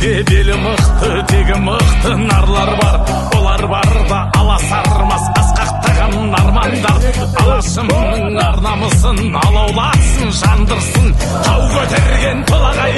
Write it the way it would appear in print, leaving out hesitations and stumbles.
белі мықты, тегі мықты нарлар бар. Олар барда аласармас асқақтаған армандар. Алашымның ар намысын алауласын, жандырсын. Тау көтерген толағай